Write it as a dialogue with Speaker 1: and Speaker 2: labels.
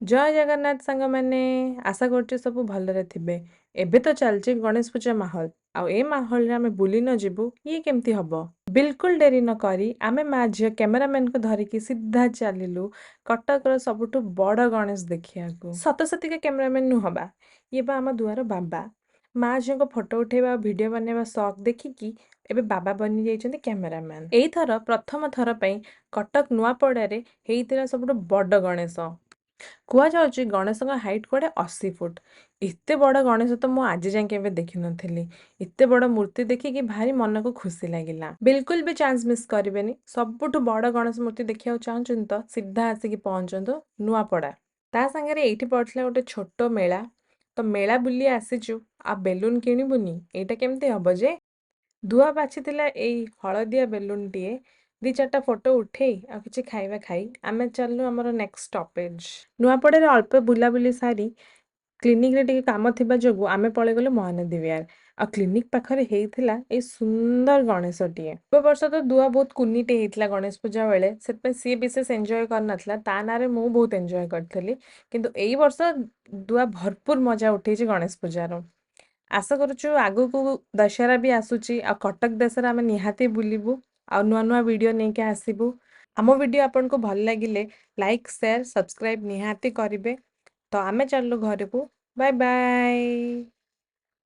Speaker 1: ଜୟ ଜଗନ୍ନାଥ ସାଙ୍ଗମାନେ। ଆଶା କରୁଛି ସବୁ ଭଲରେ ଥିବେ। ଏବେ ତ ଚାଲିଛି ଗଣେଶ ପୂଜା ମାହୋଲ। ଆଉ ଏ ମାହୋଲରେ ଆମେ ବୁଲି ନ ଯିବୁ ଇଏ କେମିତି ହବ। ବିଲକୁଲ ଡେରି ନ କରି ଆମେ ମା ଝିଅ କ୍ୟାମେରାମ୍ୟାନକୁ ଧରିକି ସିଧା ଚାଲିଲୁ କଟକର ସବୁଠୁ ବଡ଼ ଗଣେଶ ଦେଖିବାକୁ। ସତ ସତିକା କ୍ୟାମେରାମ୍ୟାନ ନୁହଁ ବା, ଇଏ ବା ଆମ ଦୁଆର ବାବା। ମା ଝିଅଙ୍କ ଫଟୋ ଉଠେଇବା ଆଉ ଭିଡ଼ିଓ ବନେଇବା ସଉକ ଦେଖିକି ଏବେ ବାବା ବନି ଯାଇଛନ୍ତି କ୍ୟାମେରାମ୍ୟାନ। ଏଇଥର ପ୍ରଥମ ଥର ପାଇଁ କଟକ ନୂଆପଡ଼ାରେ ହେଇଥିଲା ସବୁଠୁ ବଡ଼ ଗଣେଶ। କୁହାଯାଉଛି ଗଣେଶଙ୍କ ହାଇଟ୍ କୁଆଡ଼େ 80 ଫୁଟ। ଏତେ ବଡ଼ ଗଣେଶ ତ ମୁଁ ଆଜି ଯାଏଁ କେବେ ଦେଖିନଥିଲି। ଏତେ ବଡ଼ ମୂର୍ତ୍ତି ଦେଖିକି ଭାରି ମନକୁ ଖୁସି ଲାଗିଲା। ବିଲକୁଲ ବି ଚାନ୍ସ ମିସ୍ କରିବେନି। ସବୁଠୁ ବଡ଼ ଗଣେଶ ମୂର୍ତ୍ତି ଦେଖିବାକୁ ଚାହୁଁଛନ୍ତି ତ ସିଧା ଆସିକି ପହଞ୍ଚନ୍ତୁ ନୂଆପଡ଼ା। ତା ସାଙ୍ଗରେ ଏଇଠି ପଡ଼ିଥିଲା ଗୋଟେ ଛୋଟ ମେଳା। ତ ମେଳା ବୁଲି ଆସିଛୁ, ଆଉ ବେଲୁନ କିଣିବୁନି ଏଇଟା କେମିତି ହବ ଯେ। ଧୁଆ ବାଛିଥିଲା ଏଇ ହଳଦିଆ ବେଲୁନଟିଏ। 2-4ଟା ଫଟୋ ଉଠେଇ ଆଉ କିଛି ଖାଇବା ଖାଇ ଆମେ ଚାଲିଲୁ ଆମର ନେକ୍ସଟ ଷ୍ଟପେଜ। ନୂଆପଡ଼ାରେ ଅଳ୍ପ ବୁଲାବୁଲି ସାରି କ୍ଲିନିକରେ ଟିକେ କାମ ଥିବା ଯୋଗୁଁ ଆମେ ପଳେଇଗଲୁ ମହାନଦୀ ବିହାର। ଆଉ କ୍ଲିନିକ ପାଖରେ ହେଇଥିଲା ଏଇ ସୁନ୍ଦର ଗଣେଶଟିଏ। ପୂର୍ବ ବର୍ଷ ତ ଦୁଆ ବହୁତ କୁନିଟେ ହେଇଥିଲା ଗଣେଶ ପୂଜା ବେଳେ, ସେଥିପାଇଁ ସିଏ ବିଶେଷ ଏନ୍ଜୟ କରିନଥିଲା। ତା ନାଁରେ ମୁଁ ବହୁତ ଏନ୍ଜୟ କରିଥିଲି। କିନ୍ତୁ ଏଇ ବର୍ଷ ଦୁଆ ଭରପୁର ମଜା ଉଠେଇଛି ଗଣେଶ ପୂଜାର। ଆଶା କରୁଛୁ ଆଗକୁ ଦଶହରା ବି ଆସୁଛି, ଆଉ କଟକ ଦେଶରେ ଆମେ ନିହାତି ବୁଲିବୁ ଆଉ ନୂଆ ନୂଆ ଭିଡ଼ିଓ ନେଇକି ଆସିବୁ। ଆମ ଭିଡ଼ିଓ ଆପଣଙ୍କୁ ଭଲ ଲାଗିଲେ ଲାଇକ୍ ସେୟାର ସବସ୍କ୍ରାଇବ୍ ନିହାତି କରିବେ। ତ ଆମେ ଚାଲିଲୁ ଘରକୁ। Bye bye.